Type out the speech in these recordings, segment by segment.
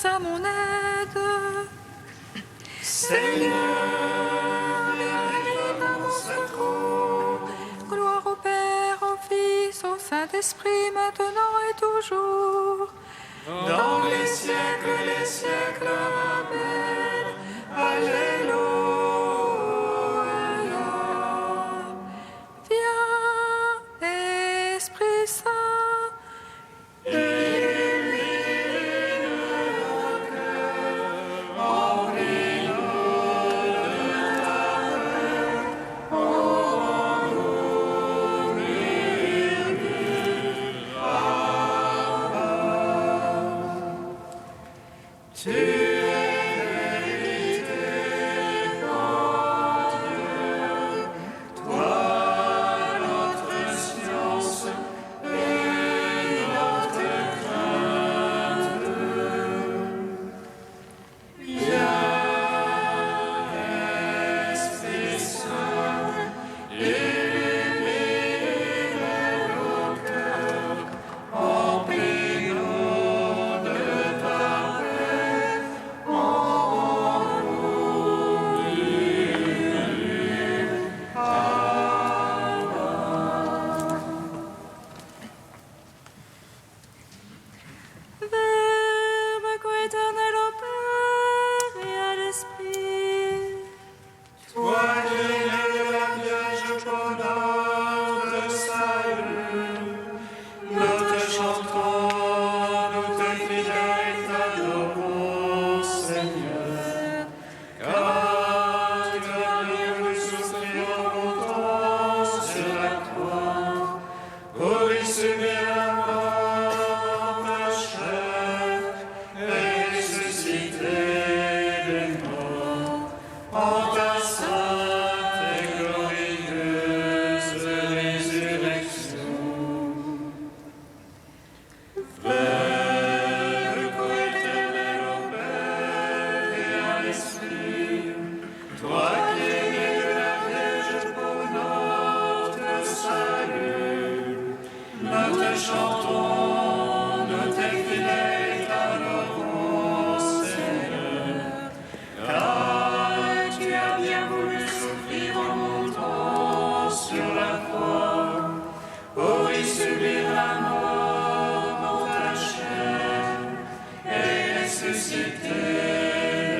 à mon aide. Seigneur, viens à mon secours. Gloire au Père, au Fils, au Saint-Esprit, maintenant et toujours. Dans les siècles, Amen. Alléluia. Viens, Esprit Saint, Illumine nos cœurs, remplis-nous de ta paix. Ô nous murmure, Abba. Tu es vérité, ô Dieu, toi notre science et notre crainte. Viens, Esprit Saint, illumine nos cœurs, remplis-nous de ta paix. Ô nous murmure, Abba. Verbe coéternel au Père et à l'Esprit. Toi qui es né de la Vierge pour notre salut, nous te chantons, nous te fidèles t'adorons, Seigneur. Car tu as bien voulu souffrir longtemps sur la croix, pour y subir la mort en ta chair et ressusciter des morts en ta sainte et glorieuse résurrection. Verbe coéternel au Père et à l'Esprit, toi qui es né de la Vierge pour notre salut, nous te chantons, nous te fidèles t'adorons, Seigneur. Car tu as bien voulu souffrir en montant sur la croix, pour y subir la mort en ta chair et ressusciter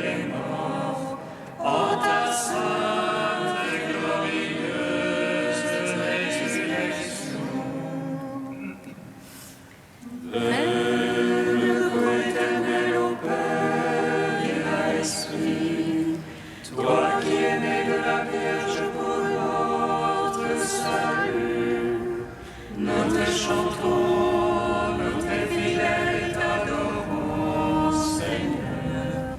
les morts en ta sainte et glorieuse résurrection. Verbe coéternel au Père et à l'Esprit, toi qui es né de la Vierge pour notre salut, nous te chantons, nous te fidèles t'adorons, Seigneur.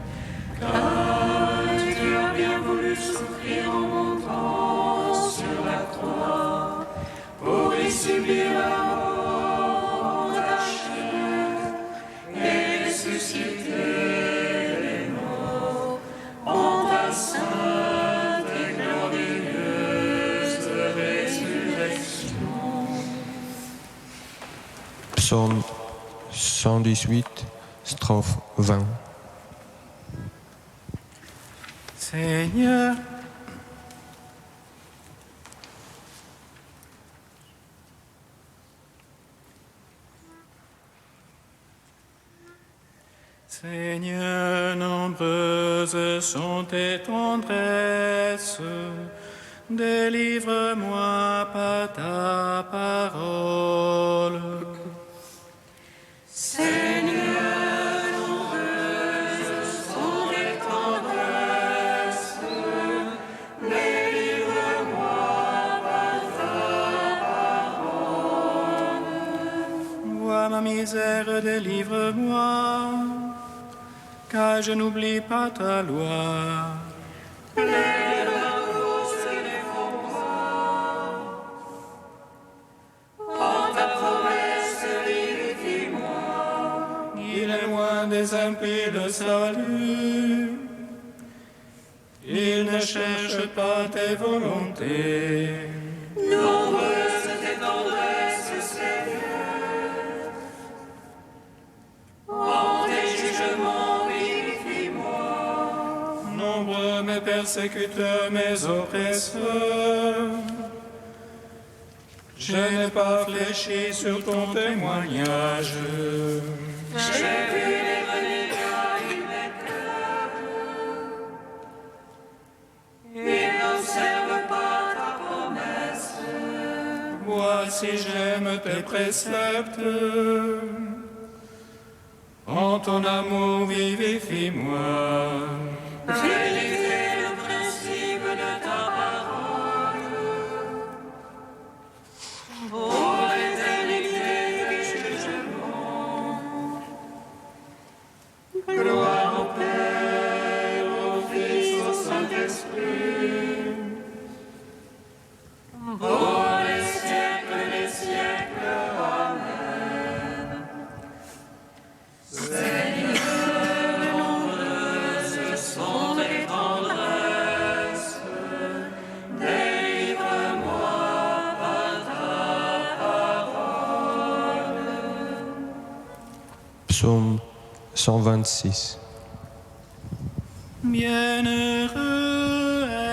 Car tu as bien voulu souffrir en montant sur la croix, pour y subir la mort en ta chair et ressusciter les morts en ta sainte et glorieuse résurrection. Psaume 118, strophe 20. Seigneur, Seigneur, nombreuses sont tes tendresses, délivre-moi par ta parole. Seigneur, nombreuses sont tes tendresses, délivre-moi par ta parole. Vois ma misère, délivre-moi, car je n'oublie pas ta loi. Plaide la cause et les combats. En ta promesse, vivifie-moi. Il est loin des impies le salut. Il ne cherche pas tes volontés. Nombreuses tes tendresses, Seigneur. En tes jugements, persécute mes oppresseurs. Je n'ai pas fléchi sur ton témoignage. J'ai vu les renégats du mes cœurs. Ils n'observent pas ta promesse. Voici, j'aime tes préceptes. En ton amour, vivifie-moi. Vérité le principe de ta parole. Pour l'éternité du jugement. Gloire au Père, au Fils, au Saint-Esprit. Pour les siècles des siècles. Amen. Seigneur, nombreuses sont tes tendresses. Délivre-moi par ta parole. Psaume 126. Bienheureux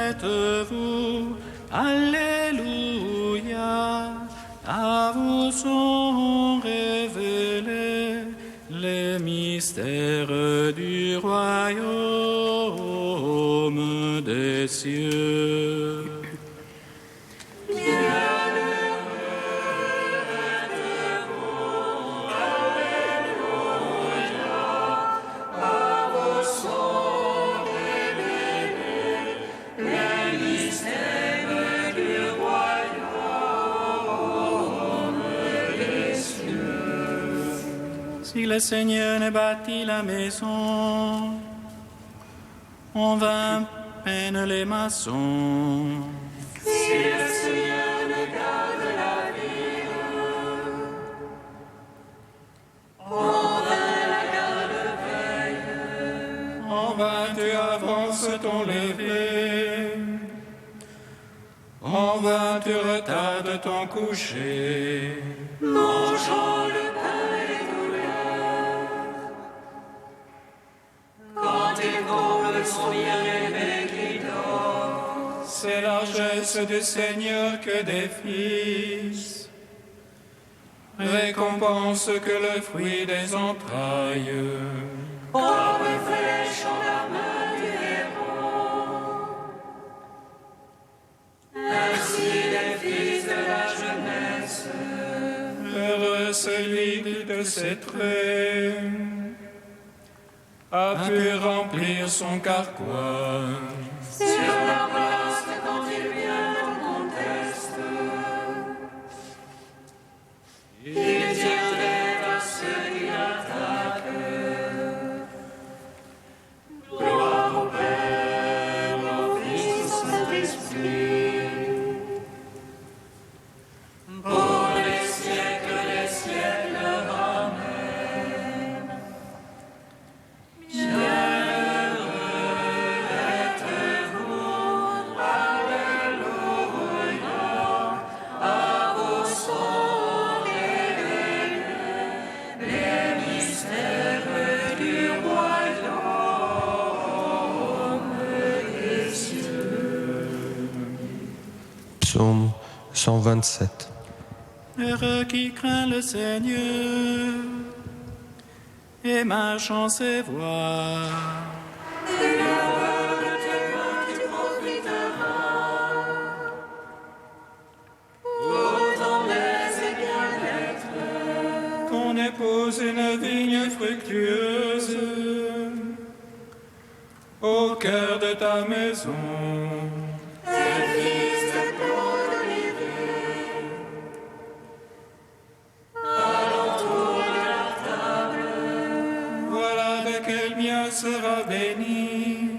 êtes-vous, Alléluia, à vous sont révélés les mystères du royaume des cieux. Si le Seigneur ne bâtit la maison, en vain peinent les maçons. Si le Seigneur ne garde la ville, en vain la garde veille. En vain tu avances ton lever, en vain tu retardes ton coucher. Mangeons le pain des douleurs. Quand il comble son bien-aimé qui dort, C'est la largesse du Seigneur que des fils, récompense que le fruit des entrailles. comme une flèche en la main du héros. Ainsi les fils de la jeunesse. Heureux celui qui de ses traits a pu remplir son carquois. Sur la place quand il vient en conteste, il tient tête à ceux qui l'attaquent. Gloire au Père, au Fils, au Saint-Esprit, pour les siècles des siècles. Amen. Psaume 127. Heureux qui craint le Seigneur et marche en ses voies. Ton épouse une vigne fructueuse au cœur de ta maison. Voilà de quel bien sera béni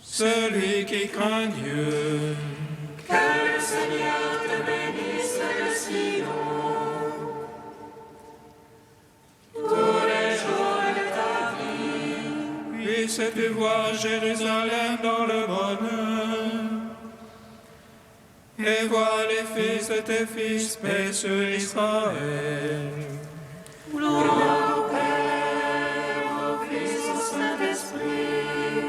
celui qui craint Dieu. Que le Seigneur te bénisse de Sion tous les jours de ta vie. Puisses-tu voir Jérusalem dans le bonheur et voir les fils de tes fils, paix sur Israël. Gloire au Père, au Fils, au Saint-Esprit,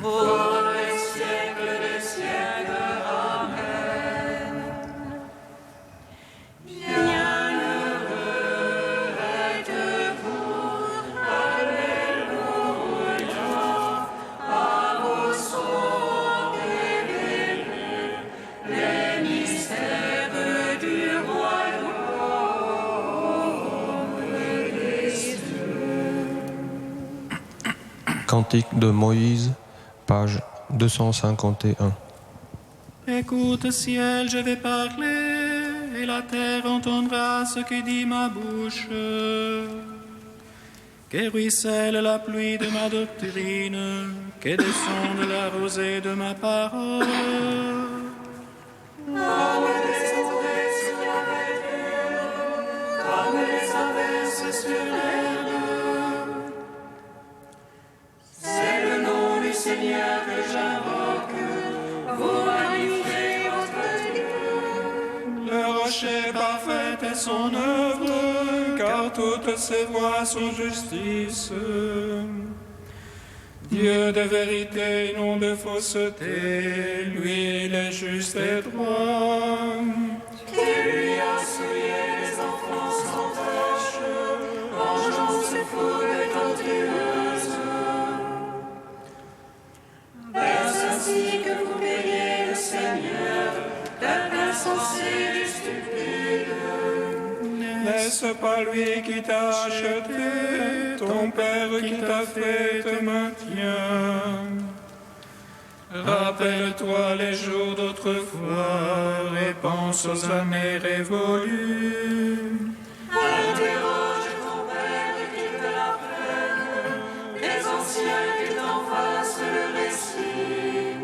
pour les siècles des siècles. Amen. Bienheureux êtes-vous, Alléluia, à vos sont révélés les mystères du royaume des cieux. Cantique de Moïse, page 251. Écoute, ciel, je vais parler, et la terre entendra ce que dit ma bouche. Que ruisselle la pluie de ma doctrine, que descende la rosée de ma parole. Comme les averses sur l'herbe. C'est le nom du Seigneur que j'invoque. Vous magnifiez votre Dieu. Le rocher parfait est son œuvre, car toutes ses voies sont justice. Dieu de vérité, non de fausseté, lui il est juste et droit. Qui lui a souillé les enfants sans tache, vengeance foule et tortueuse. Est-ce ainsi que vous payez le Seigneur, d'un insensé du stupide? N'est-ce pas lui qui t'a acheté, ton Père qui t'a fait te maintient? Rappelle-toi les jours d'autrefois et pense aux années révolues. Interroge ton Père qui te l'apprenne, les anciens qui t'en fassent le récit.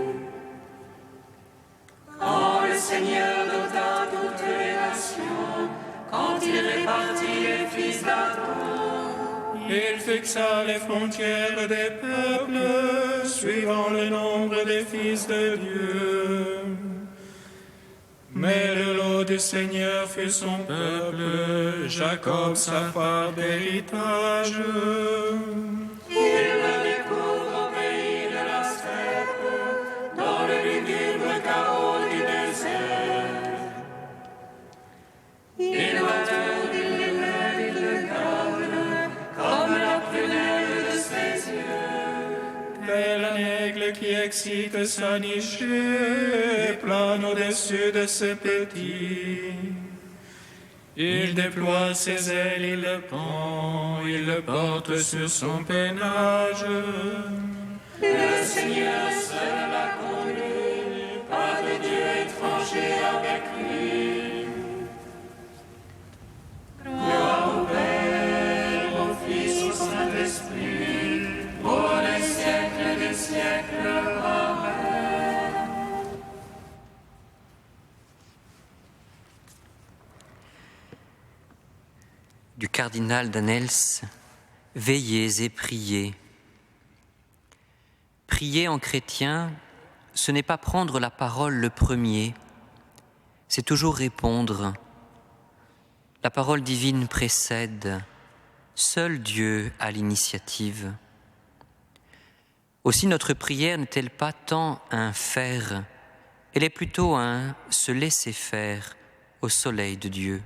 Quand le Seigneur dota toutes les nations, quand il répartit les fils d'Adam, il fixa les frontières des peuples, suivant le nombre des fils de Dieu. Mais le lot du Seigneur fut son peuple, Jacob sa part d'héritage. Il le découvre au pays de la steppe, dans le lugubre chaos du désert. Il l'adore, il l'élève, il le garde, comme la prunelle de ses yeux. Tel un aigle qui excite sa nichée et plane au-dessus de ses petits. Il déploie ses ailes, il le pend, il le porte sur son pennage. Le Seigneur seul l'a conduit, pas de Dieu étranger avec lui. Gloire au Père, au Fils, au Saint-Esprit, pour les siècles des siècles. Amen. Du cardinal Danels, veillez et priez. Prier en chrétien, ce n'est pas prendre la parole le premier, c'est toujours répondre. La parole divine précède, seul Dieu a l'initiative. Aussi notre prière n'est-elle pas tant un faire, elle est plutôt un se laisser faire au soleil de Dieu.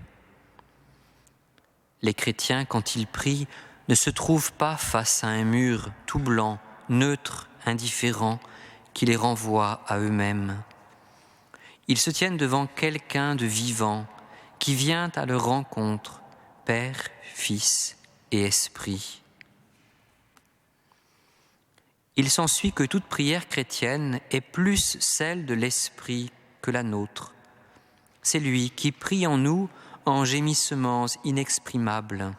Les chrétiens, quand ils prient, ne se trouvent pas face à un mur tout blanc, neutre, indifférent, qui les renvoie à eux-mêmes. Ils se tiennent devant quelqu'un de vivant, qui vient à leur rencontre, Père, Fils et Esprit. Il s'ensuit que toute prière chrétienne est plus celle de l'Esprit que la nôtre. C'est lui qui prie en nous en gémissements inexprimables.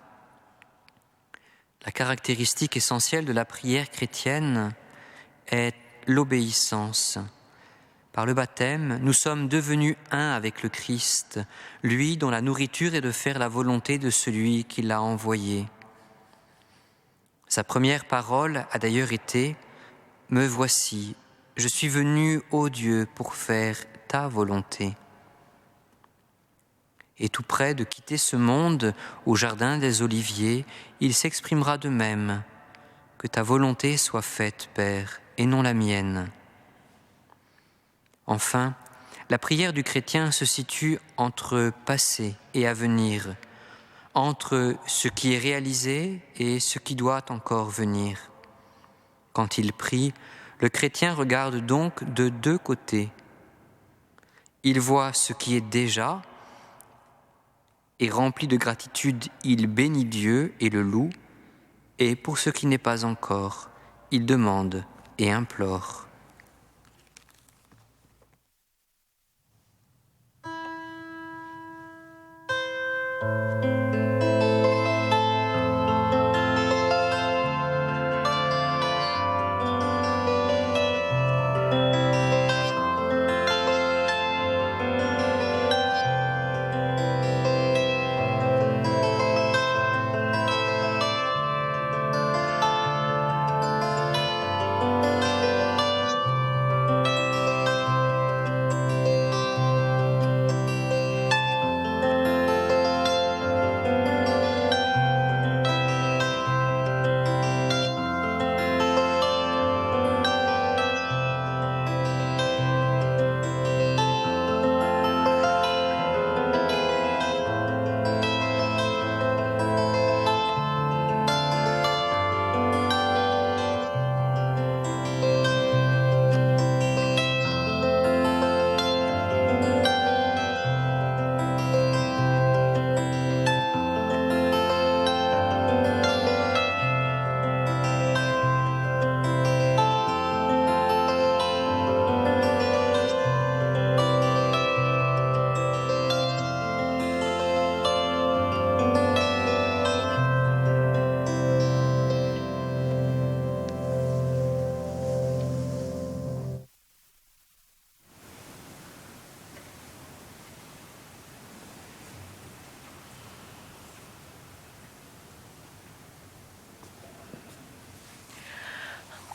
La caractéristique essentielle de la prière chrétienne est l'obéissance. Par le baptême, nous sommes devenus un avec le Christ, lui dont la nourriture est de faire la volonté de celui qui l'a envoyé. Sa première parole a d'ailleurs été « Me voici, je suis venu, ô Dieu, pour faire ta volonté ». Et tout près de quitter ce monde, au jardin des Oliviers, il s'exprimera de même. que ta volonté soit faite, Père, et non la mienne. Enfin, la prière du chrétien se situe entre passé et avenir, entre ce qui est réalisé et ce qui doit encore venir. Quand il prie, le chrétien regarde donc de deux côtés. Il voit ce qui est déjà, et rempli de gratitude, il bénit Dieu et le loue, et pour ce qui n'est pas encore, il demande et implore.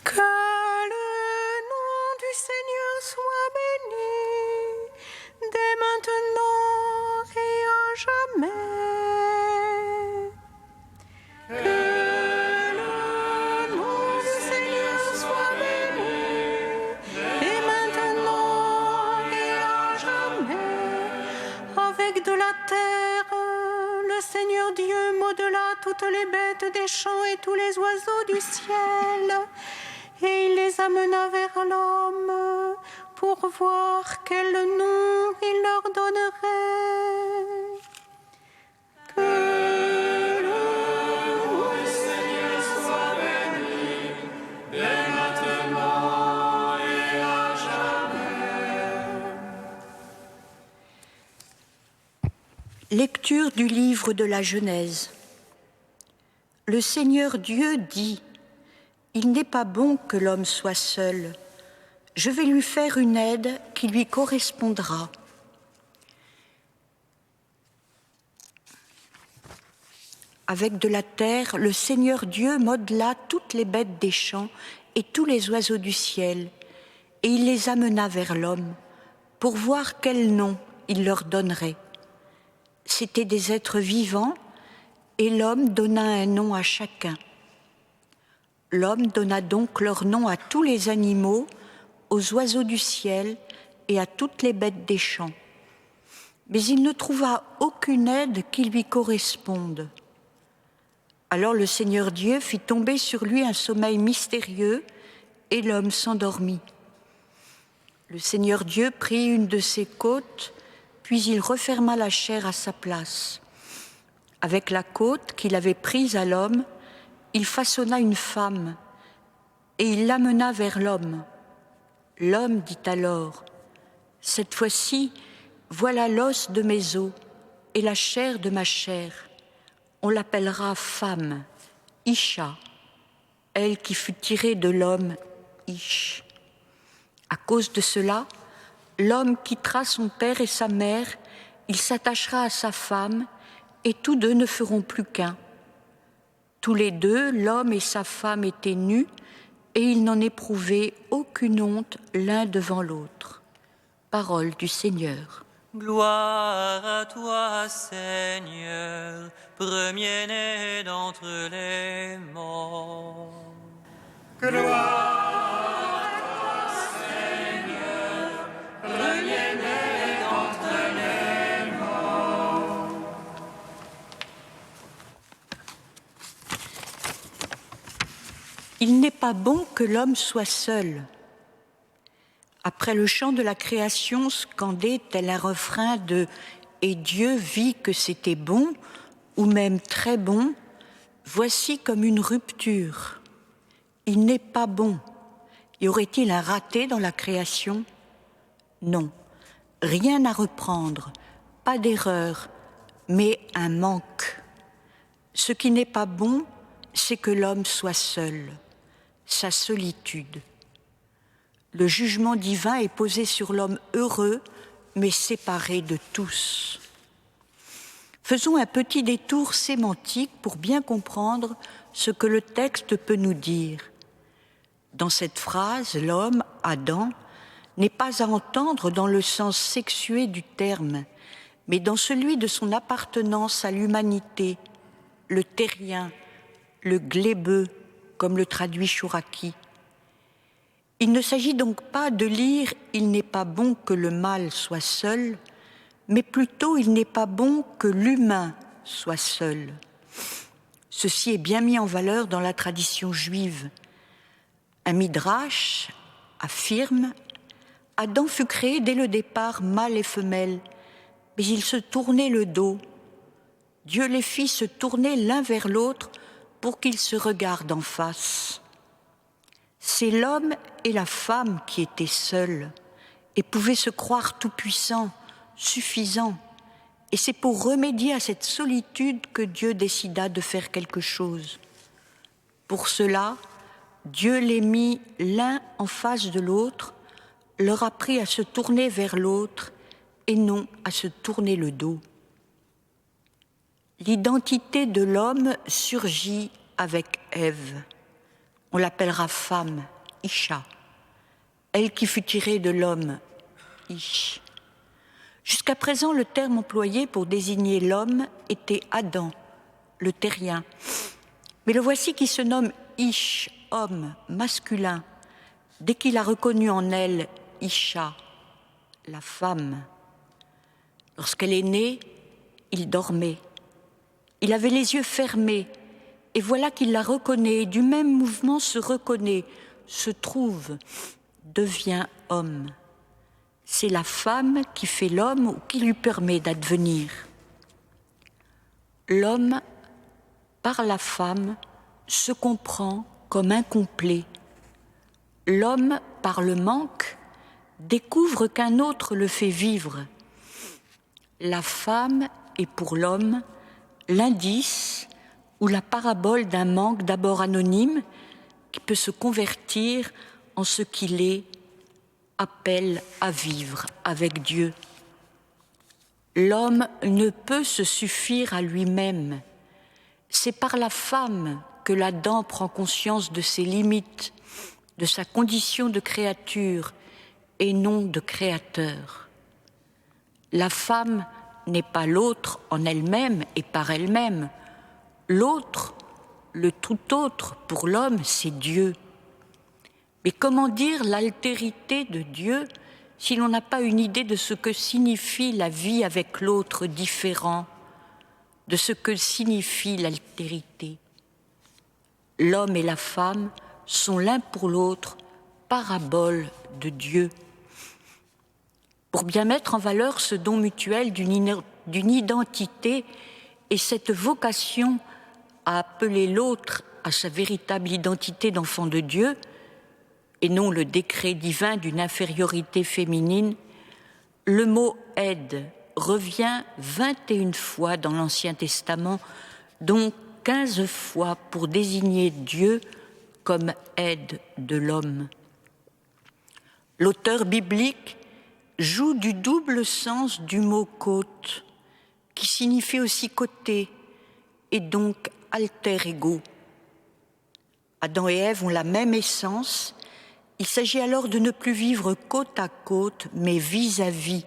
Que le nom du Seigneur soit béni, dès maintenant et à jamais. Que le nom du Seigneur soit béni, dès maintenant et à jamais. Avec de la terre, le Seigneur Dieu modela toutes les bêtes des champs et tous les oiseaux du ciel. Et il les amena vers l'homme pour voir quel nom il leur donnerait. Que le nom du Seigneur soit béni, dès maintenant et à jamais. Lecture du livre de la Genèse. Le Seigneur Dieu dit: il n'est pas bon que l'homme soit seul. Je vais lui faire une aide qui lui correspondra. Avec de la terre, le Seigneur Dieu modela toutes les bêtes des champs et tous les oiseaux du ciel, et il les amena vers l'homme pour voir quel nom il leur donnerait. C'étaient des êtres vivants, et l'homme donna un nom à chacun. L'homme donna donc leur nom à tous les animaux, aux oiseaux du ciel et à toutes les bêtes des champs. Mais il ne trouva aucune aide qui lui corresponde. Alors le Seigneur Dieu fit tomber sur lui un sommeil mystérieux et l'homme s'endormit. Le Seigneur Dieu prit une de ses côtes, puis il referma la chair à sa place. Avec la côte qu'il avait prise à l'homme, il façonna une femme et il l'amena vers l'homme. L'homme dit alors: cette fois-ci, voilà l'os de mes os et la chair de ma chair. On l'appellera femme, Isha, elle qui fut tirée de l'homme, Ish. À cause de cela, l'homme quittera son père et sa mère, il s'attachera à sa femme, et tous deux ne feront plus qu'un. Tous les deux, l'homme et sa femme, étaient nus, et ils n'en éprouvaient aucune honte l'un devant l'autre. Parole du Seigneur. Gloire à toi, Seigneur, premier-né d'entre les morts. Il n'est pas bon que l'homme soit seul. Après le chant de la création scandé tel un refrain de « Et Dieu vit que c'était bon » ou même très bon, voici comme une rupture. Il n'est pas bon. Y aurait-il un raté dans la création? Non, rien à reprendre, pas d'erreur, mais un manque. Ce qui n'est pas bon, c'est que l'homme soit seul, sa solitude. Le jugement divin est posé sur l'homme heureux, mais séparé de tous. Faisons un petit détour sémantique pour bien comprendre ce que le texte peut nous dire. Dans cette phrase, l'homme, Adam, n'est pas à entendre dans le sens sexué du terme, mais dans celui de son appartenance à l'humanité, le terrien, le glébeux, comme le traduit Chouraki. Il ne s'agit donc pas de lire « il n'est pas bon que le mâle soit seul », mais plutôt « il n'est pas bon que l'humain soit seul ». Ceci est bien mis en valeur dans la tradition juive. Un midrash affirme « Adam fut créé dès le départ mâle et femelle, mais il se tournait le dos. Dieu les fit se tourner l'un vers l'autre pour qu'ils se regardent en face. » C'est l'homme et la femme qui étaient seuls et pouvaient se croire tout-puissants, suffisants. Et c'est pour remédier à cette solitude que Dieu décida de faire quelque chose. Pour cela, Dieu les mit l'un en face de l'autre, leur apprit à se tourner vers l'autre et non à se tourner le dos. L'identité de l'homme surgit avec Ève. On l'appellera femme, Isha, elle qui fut tirée de l'homme, Ish. Jusqu'à présent, le terme employé pour désigner l'homme était Adam, le terrien. Mais le voici qui se nomme Ish, homme, masculin, dès qu'il a reconnu en elle Isha, la femme. Lorsqu'elle est née, il dormait. Il avait les yeux fermés, et voilà qu'il la reconnaît, et du même mouvement se reconnaît, se trouve, devient homme. C'est la femme qui fait l'homme ou qui lui permet d'advenir. L'homme, par la femme, se comprend comme incomplet. L'homme, par le manque, découvre qu'un autre le fait vivre. La femme est pour l'homme l'indice ou la parabole d'un manque d'abord anonyme qui peut se convertir en ce qu'il est, appelle à vivre avec Dieu. L'homme ne peut se suffire à lui-même. C'est par la femme que l'Adam prend conscience de ses limites, de sa condition de créature et non de créateur. La femme n'est pas l'autre en elle-même et par elle-même. L'autre, le tout autre pour l'homme, c'est Dieu. Mais comment dire l'altérité de Dieu si l'on n'a pas une idée de ce que signifie la vie avec l'autre différent, de ce que signifie l'altérité? L'homme et la femme sont l'un pour l'autre paraboles de Dieu. Pour bien mettre en valeur ce don mutuel d'une identité et cette vocation à appeler l'autre à sa véritable identité d'enfant de Dieu, et non le décret divin d'une infériorité féminine, le mot « aide » revient 21 fois dans l'Ancien Testament, dont 15 fois pour désigner Dieu comme aide de l'homme. L'auteur biblique joue du double sens du mot « côte », qui signifie aussi côté, et donc alter ego. Adam et Ève ont la même essence. Il s'agit alors de ne plus vivre côte à côte, mais vis-à-vis.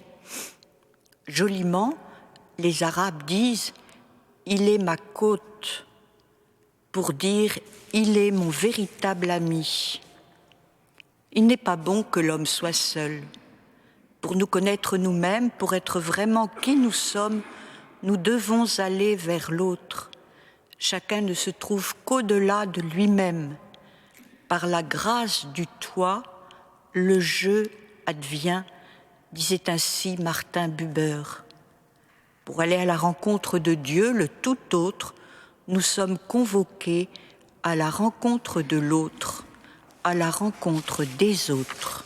Joliment, les Arabes disent « il est ma côte ». pour dire « Il est mon véritable ami ». Il n'est pas bon que l'homme soit seul. Pour nous connaître nous-mêmes, pour être vraiment qui nous sommes, nous devons aller vers l'autre. Chacun ne se trouve qu'au-delà de lui-même. Par la grâce du toi, le je advient, disait ainsi Martin Buber. Pour aller à la rencontre de Dieu, le tout autre, nous sommes convoqués à la rencontre de l'autre, à la rencontre des autres.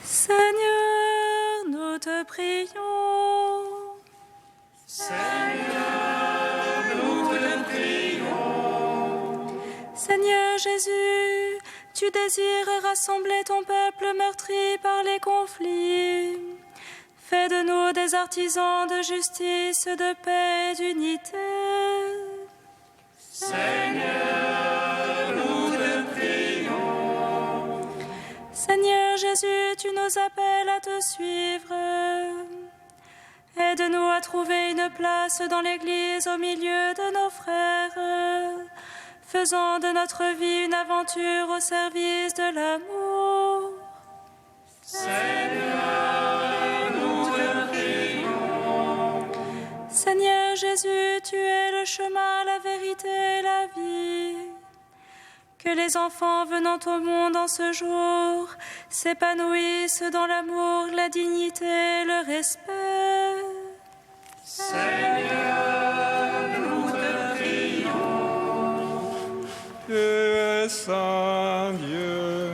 Seigneur, nous te prions. Seigneur, nous te prions. Seigneur Jésus, tu désires rassembler ton peuple meurtri par les conflits. Fais de nous des artisans de justice, de paix et d'unité. Seigneur, nous te prions. Seigneur Jésus, tu nous appelles à te suivre. Aide-nous à trouver une place dans l'Église au milieu de nos frères, faisant de notre vie une aventure au service de l'amour. Seigneur, nous te prions. Seigneur Jésus, tu es le chemin, la vérité et la vie. Que les enfants venant au monde en ce jour s'épanouissent dans l'amour, la dignité et le respect. Seigneur, nous te prions. Tu es saint Dieu,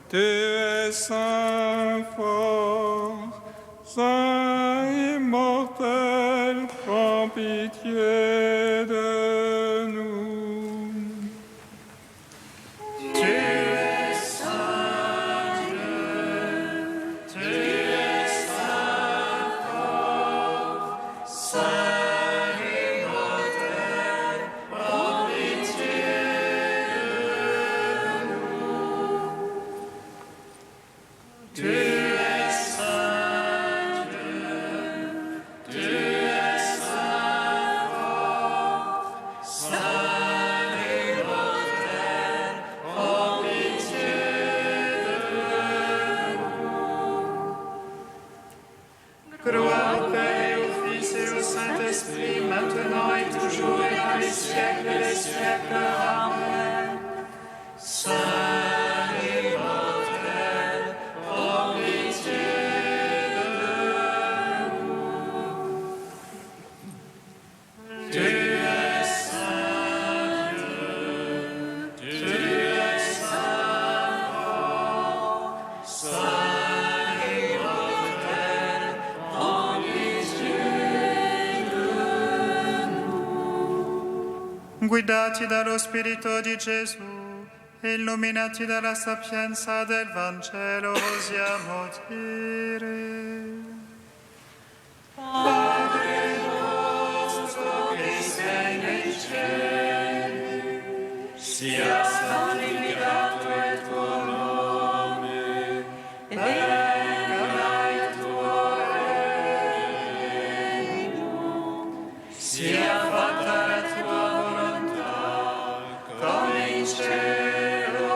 tu es saint fort, saint immortel, prends pitié de nous. Tu es saint Dieu, tu es saint fort, saint immortel, prends pitié de nous. Tu es saint Dieu, tu es saint fort, saint immortel, prends pitié de nous. Gloire au Père et au Fils et au Saint-Esprit, maintenant et toujours et dans les siècles des siècles. Amen. Saint immortel, prends pitié de nous. Tu es saint Dieu, tu es saint fort, saint immortel, prends pitié de nous. Guidati dallo Spirito di Gesù, illuminati dalla sapienza del Vangelo, osiamo dire. Padre nostro che sei nei cieli, sia santificato il tuo nome, venga il tuo regno, sia fatta la tua volontà, come in cielo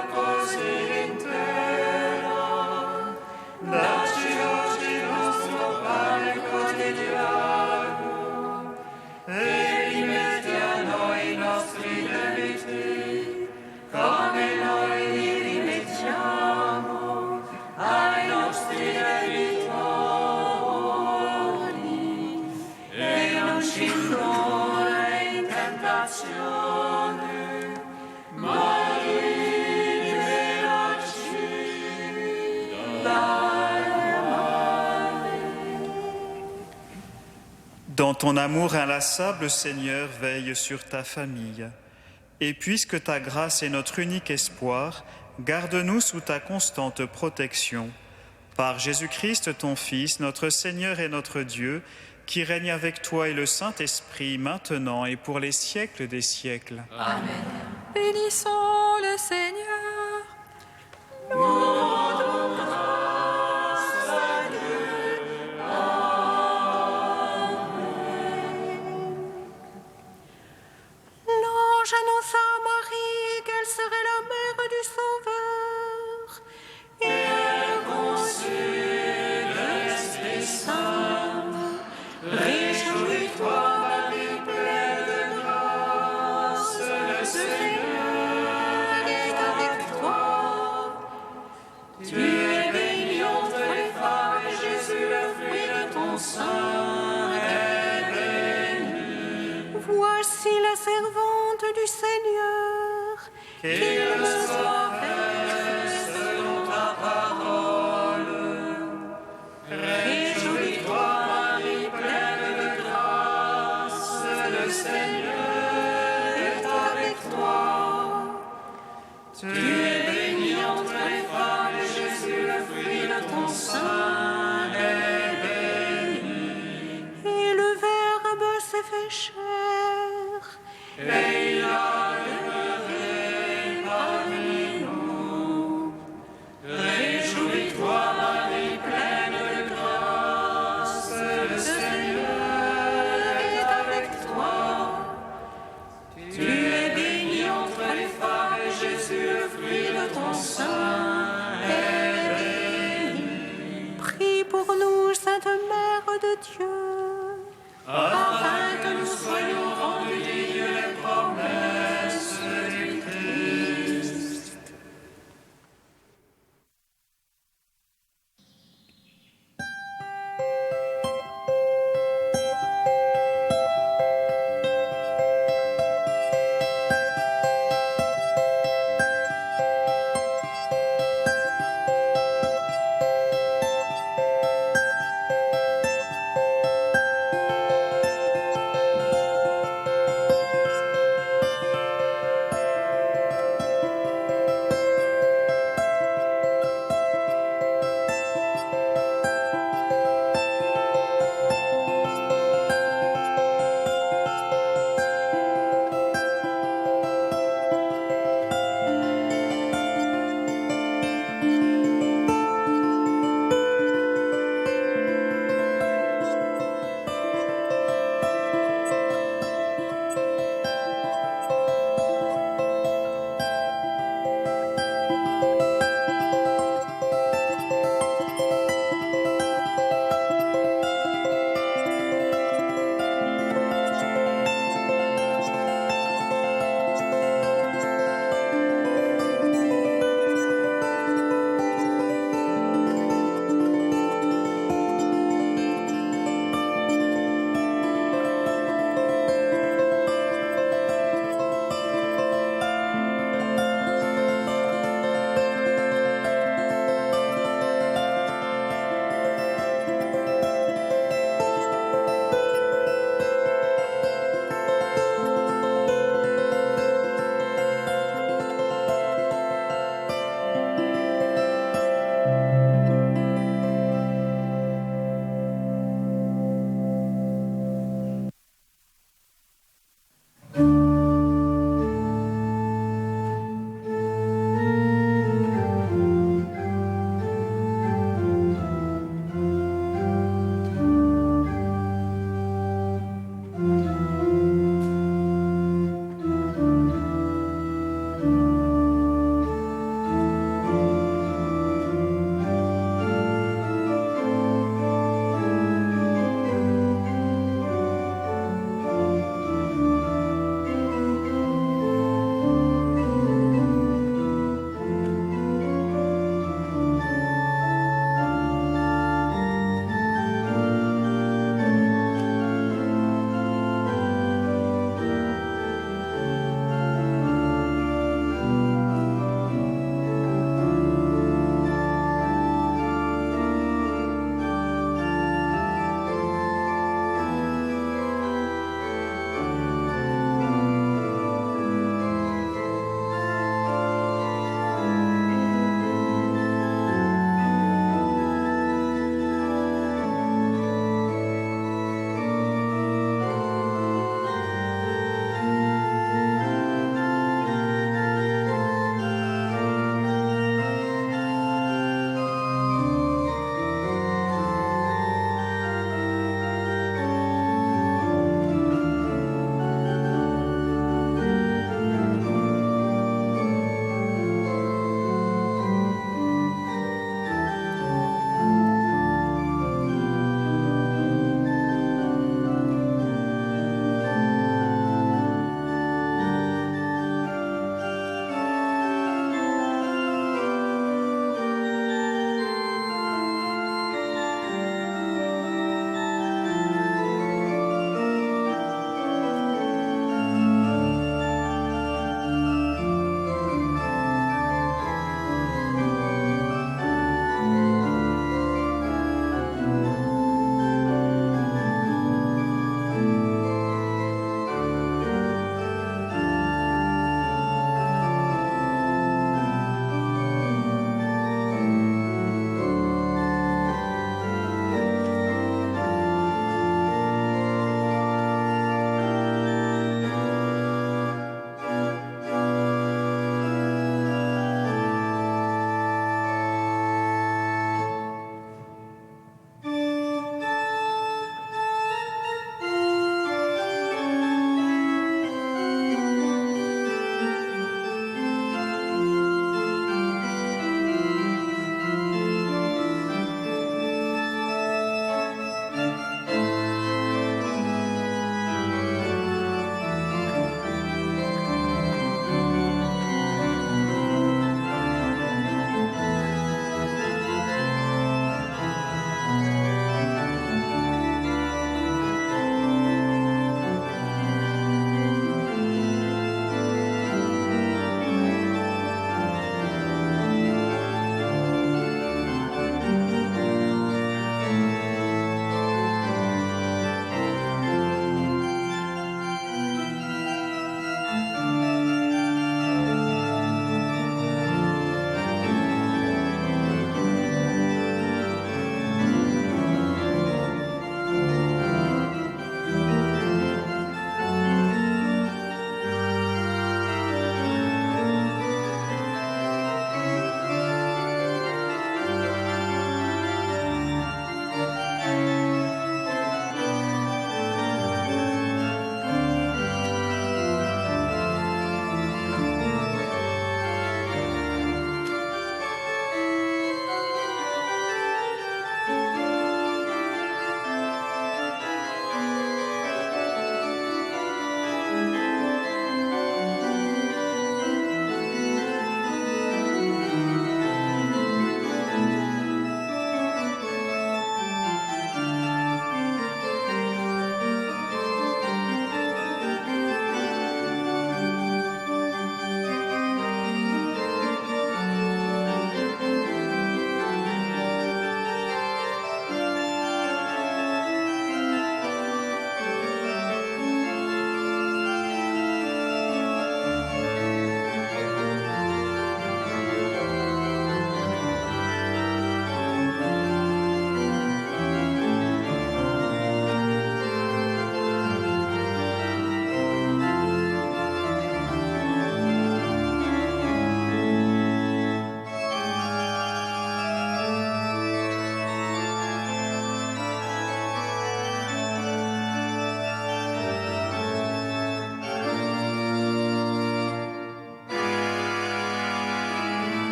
Dans ton amour inlassable, Seigneur, veille sur ta famille. Et puisque ta grâce est notre unique espoir, garde-nous sous ta constante protection. Par Jésus-Christ, ton Fils, notre Seigneur et notre Dieu, qui règne avec toi et le Saint-Esprit, maintenant et pour les siècles des siècles. Amen. Bénissons le Seigneur. Rendons grâce à Dieu. L'ange annonça à Marie qu'elle serait la mère du Sauveur. Et elle Conçue de l'Esprit Saint, réjouis-toi, Marie, pleine de grâce, le Seigneur est avec toi. Tu es bénie entre les femmes, et Jésus, le fruit de ton sein, est béni. voici la servante du Seigneur. Qu'il me soit fait selon ta parole. Réjouis-toi, Marie, pleine de grâce, le Seigneur est avec toi. Tu es bénie entre les femmes, et Jésus, le fruit de ton sein, est béni. Et le Verbe s'est fait chair. Et il a demeuré parmi nous. Réjouis-toi, Marie, pleine de grâce, le Seigneur est avec toi. Tu es bénie entre les femmes, et Jésus, le fruit de ton sein, est béni. Prie pour nous, Sainte Mère de Dieu. Afin